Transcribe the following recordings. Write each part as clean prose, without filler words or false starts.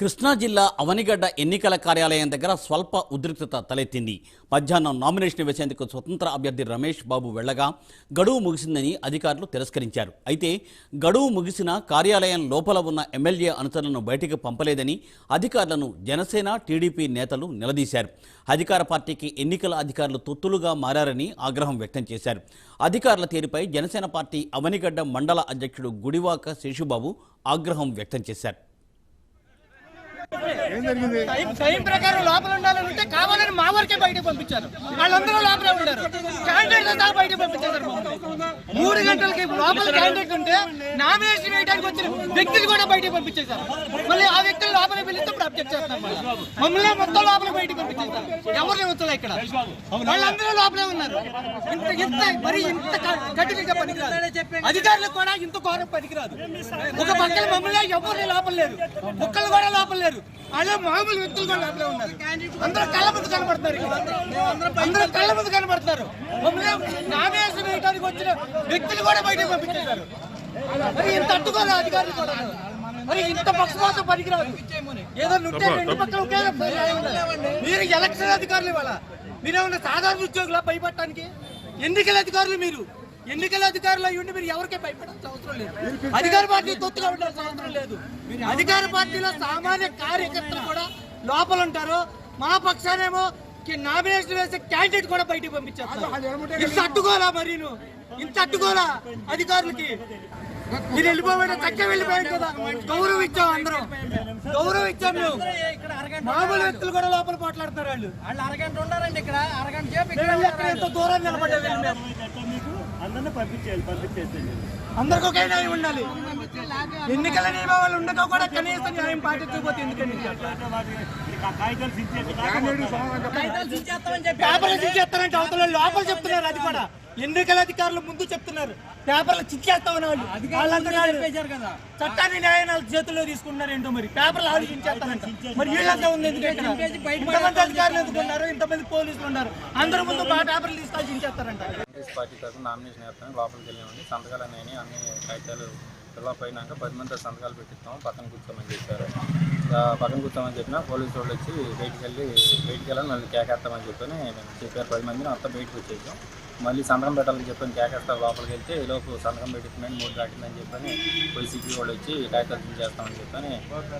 కృష్ణా జిల్లా అవనిగడ్డ ఎన్నికల కార్యాలయం దగ్గర స్వల్ప ఉద్రిక్తత తలెత్తింది. మధ్యాహ్నం నామినేషన్ వేసేందుకు స్వతంత్ర అభ్యర్థి రమేష్ బాబు వెళ్లగా గడువు ముగిసిందని అధికారులు తిరస్కరించారు. అయితే గడువు ముగిసిన కార్యాలయం లోపల ఉన్న ఎమ్మెల్యే అనుచరులను బయటికి పంపలేదని అధికారులను జనసేన టీడీపీ నేతలు నిలదీశారు. అధికార పార్టీకి ఎన్నికల అధికారులు తొత్తులుగా మారారని ఆగ్రహం వ్యక్తం చేశారు. అధికారుల తీరుపై జనసేన పార్టీ అవనిగడ్డ మండల అధ్యక్షుడు గుడివాక శేషుబాబు ఆగ్రహం వ్యక్తం చేశారు. టైం ప్రకారం లోపల ఉండాలని ఉంటే కావాలని మా వరకే బయటకు పంపించారు. వాళ్ళందరూ లోపలే ఉన్నారు. క్యాండిడేట్ బయటకు పంపించారు. 3 గంటలకి లోపల క్యాండిడేట్ ఉంటే నామినేషన్ వేయడానికి వచ్చిన వ్యక్తులు కూడా బయటకు పంపించేశారు. మళ్ళీ ఆ వ్యక్తులు లోపల పిలిస్తే ఇప్పుడు అబ్జెక్ట్ చేస్తారు. మమ్మల్ని మొత్తం లోపల బయటకు పంపించేశారు. ఎవరిని వచ్చారు ఇక్కడ? వాళ్ళందరూ లోపలే ఉన్నారు. ఇంత గట్టిగా పనికిరాదు. అధికారులకు కూడా ఇంత ఘోరం పనికిరాదు. ఒక పక్కన మమ్మల్ని ఎవరిని లోపల లేరు, ఒక్కళ్ళు కూడా లోపల లేరు. అలా మామూలు వ్యక్తులు కూడా లోపలే ఉన్నారు. అందరూ కళ్ళ ముందు కనబడుతున్నారు. అందరూ కళ్ళ ముందు కనబడుతున్నారు. మమ్మల్ని నామినేషన్ వేయడానికి వచ్చిన వ్యక్తులు కూడా బయటకు పంపించేశారు. మరి ఇంత అడ్డుకోవాలి అధికారులు కూడా. మరి ఇంత పక్షపాతం పనికిరాదు. ఏదో నుంటే 2 పక్కల ఒకే మీరు ఎలక్షన్ అధికారులు ఇవ్వాలా? మీరేమన్నా సాధారణ ఉద్యోగులా భయపడటానికి? ఎన్నికల అధికారులు మీరు. ఎన్నికల అధికారులు అయ్యుండి మీరు ఎవరికే భయపడాల్సిన అవసరం లేదు. అధికార పార్టీ తొత్తుగా ఉండాల్సిన అవసరం లేదు. అధికార పార్టీలో సామాన్య కార్యకర్తలు కూడా లోపల ఉంటారు. మా పక్షానేమో నామినేషన్ వేసే క్యాండిడేట్ కూడా బయటకు పంపించారు. ఇంత అడ్డుకోలా? మరి ఇంత అడ్డుకోలా అధికారులకి? మీరు వెళ్ళిపోయినా చక్కగా వెళ్ళిపోయారు కదా. గౌరవం ఇచ్చాం, అందరం గౌరవం ఇచ్చాం. మేము మామూలు వ్యక్తులు కూడా లోపల మాట్లాడతారు. వాళ్ళు అరగంట ఉండాలండి ఇక్కడ. అరగంట ఎంతో దూరం నిలబడ్డారు. అందరికి ఒకే న్యాయం ఉండాలి. ఎన్నికల నియమాలు ఉండగా కూడా కనీస న్యాయం పాటించకపోతే ఎందుకండి? పేపర్లు చించేస్తారంటే అవతల లోపల చెప్తున్నారు. అది కూడా ఎన్నికల అధికారులు ముందు చెప్తున్నారు. పేపర్లు చించేస్తామని వాళ్ళందరూ చట్టాన్ని న్యాయాలు చేతుల్లో తీసుకుంటున్నారు. ఏంటో మరి పేపర్లు ఆలోచించేస్తారంట. మరి వీళ్ళంతా ఉంది ఎందుకంటే ఇంతమంది అధికారులు ఎందుకున్నారు, ఇంతమంది పోలీసులు ఉన్నారు. అందరూ ముందు మా పేపర్లు తీసుకొని చించేస్తారంట. పార్టీ తరఫున నామినేషన్ వేస్తాను. లోపలికి వెళ్ళామండి. సంతకాలు అనేవి అన్ని కాగితాలు ఫిల్అప్ అయినాక 10 మంది సంతకాలు పెట్టిస్తాము. పక్కన కూర్చోమని చెప్పారు. పక్కన కూర్చోమని చెప్పినా పోలీసు వాళ్ళు వచ్చి బయటికి వెళ్ళాలని మళ్ళీ కేకేస్తామని చెప్పని చెప్పారు. 10 మందిని అంతా బయటకు వచ్చేసాం. మళ్ళీ సంతకం పెట్టాలని చెప్పని కేకేస్తారు. లోపలికి వెళ్తే ఈలోపు సంతకం పెట్టిందని 3 దాటిందని చెప్పని వైసీపీ వాళ్ళు వచ్చి కాగితాలు చేస్తామని చెప్పని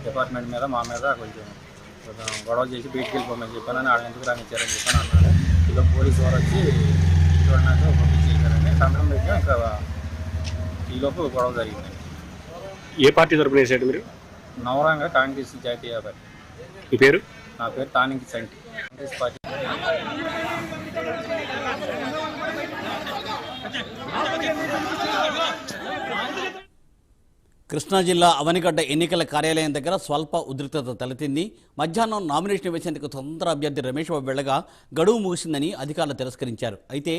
డిపార్ట్మెంట్ మీద మా మీద కొంచెం గొడవ చేసి బయటికి వెళ్ళిపోమని చెప్పానని వాళ్ళని ఎందుకు రానిచ్చారని చెప్పని అన్నారు. ఇలా పోలీసు వారు వచ్చి చూడడానికి పంపించేసారని సంతకం పెట్టాం. ఇంకా ఈలోపు గొడవ జరిగింది. ఏ పార్టీ తరపున వేసాడు మీరు? నవరంగ కాంగ్రెస్ జాతీయ పార్టీ. మీ పేరు? నా పేరు తానికి సంటి. కాంగ్రెస్ పార్టీ. కృష్ణా జిల్లా అవనిగడ్డ ఎన్నికల కార్యాలయం దగ్గర స్వల్ప ఉద్రిక్తత తలెత్తింది. మధ్యాహ్నం నామినేషన్ వేసేందుకు స్వతంత్ర అభ్యర్థి రమేష్ బాబు వెళ్లగా గడువు ముగిసిందని అధికారులు తిరస్కరించారు. అయితే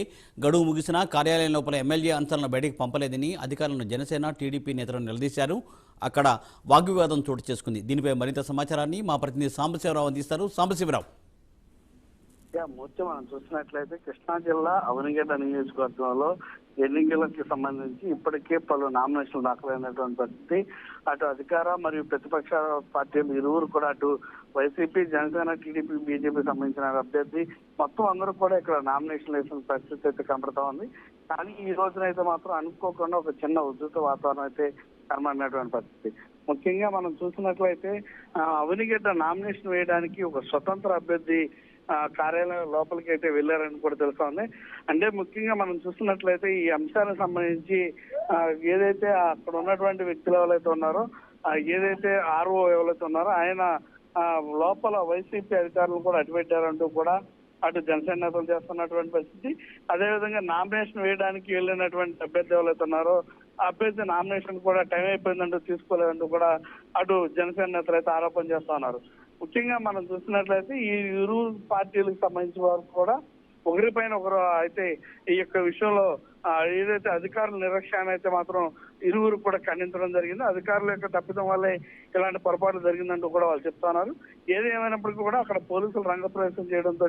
గడువు ముగిసినా కార్యాలయం లోపల ఎమ్మెల్యే అనుచరులను బయటికి పంపలేదని అధికారులను జనసేన టీడీపీ నేతలు నిలదీశారు. అక్కడ వాగ్వివాదం చోటు చేసుకుంది. దీనిపై మరింత సమాచారాన్ని మా ప్రతినిధి సాంబశివరావు అందిస్తారు. సాంబశివరావు. మూర్తి, మనం చూసినట్లయితే కృష్ణా జిల్లా అవనిగడ్డ నియోజకవర్గంలో ఎన్నికలకు సంబంధించి ఇప్పటికే పలు నామినేషన్లు దాఖలైనటువంటి పరిస్థితి. అటు అధికార మరియు ప్రతిపక్ష పార్టీలు ఇరువురు కూడా, అటు వైసీపీ, జనసేన, టీడీపీ, బీజేపీ సంబంధించిన అభ్యర్థి మొత్తం అందరూ కూడా ఇక్కడ నామినేషన్ వేసిన పరిస్థితి అయితే కనబడతా ఉంది. కానీ ఈ రోజునైతే మాత్రం అనుకోకుండా ఒక చిన్న ఉధృత వాతావరణం అయితే కనబడినటువంటి పరిస్థితి. ముఖ్యంగా మనం చూసినట్లయితే అవనిగడ్డ నామినేషన్ వేయడానికి ఒక స్వతంత్ర అభ్యర్థి కార్యాలయం లోపలికి అయితే వెళ్లారని కూడా తెలుస్తా ఉంది. అంటే ముఖ్యంగా మనం చూస్తున్నట్లయితే ఈ అంశానికి సంబంధించి ఏదైతే అక్కడ ఉన్నటువంటి వ్యక్తులు ఎవరైతే ఉన్నారో, ఏదైతే ఆర్ఓ ఎవరైతే ఉన్నారో ఆయన లోపల వైసీపీ అధికారులు కూడా అడ్డుపెట్టారంటూ కూడా అటు జనసేన నేతలు చేస్తున్నటువంటి పరిస్థితి. అదేవిధంగా నామినేషన్ వేయడానికి వెళ్ళినటువంటి అభ్యర్థి ఎవరైతే ఉన్నారో ఆ అభ్యర్థి నామినేషన్ కూడా టైం అయిపోయిందంటూ తీసుకోలేదంటూ కూడా అటు జనసేన నేతలు అయితే ఆరోపణ చేస్తా ఉన్నారు. ముఖ్యంగా మనం చూసినట్లయితే ఈ ఇరు పార్టీలకు సంబంధించిన వారు కూడా ఒకరిపైన ఒకరు అయితే ఈ యొక్క విషయంలో ఏదైతే అధికారుల నిర్లక్ష్యాన్ని అయితే మాత్రం ఇరువురు కూడా ఖండించడం జరిగింది. అధికారుల యొక్క తప్పిదం వల్లే ఇలాంటి పొరపాట్లు జరిగిందంటూ కూడా వాళ్ళు చెప్తున్నారు. ఏది ఏమైనప్పటికీ కూడా అక్కడ పోలీసులు రంగప్రవేశం చేయడంతో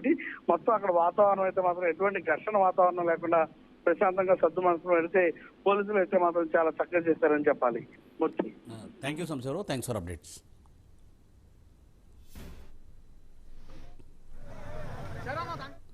మొత్తం అక్కడ వాతావరణం అయితే మాత్రం ఎటువంటి ఘర్షణ వాతావరణం లేకుండా ప్రశాంతంగా సద్దు మనసులో పెడితే పోలీసులు అయితే మాత్రం చాలా చక్కగా చేశారని చెప్పాలి. Thank you Sambasivarao. Thanks for updates.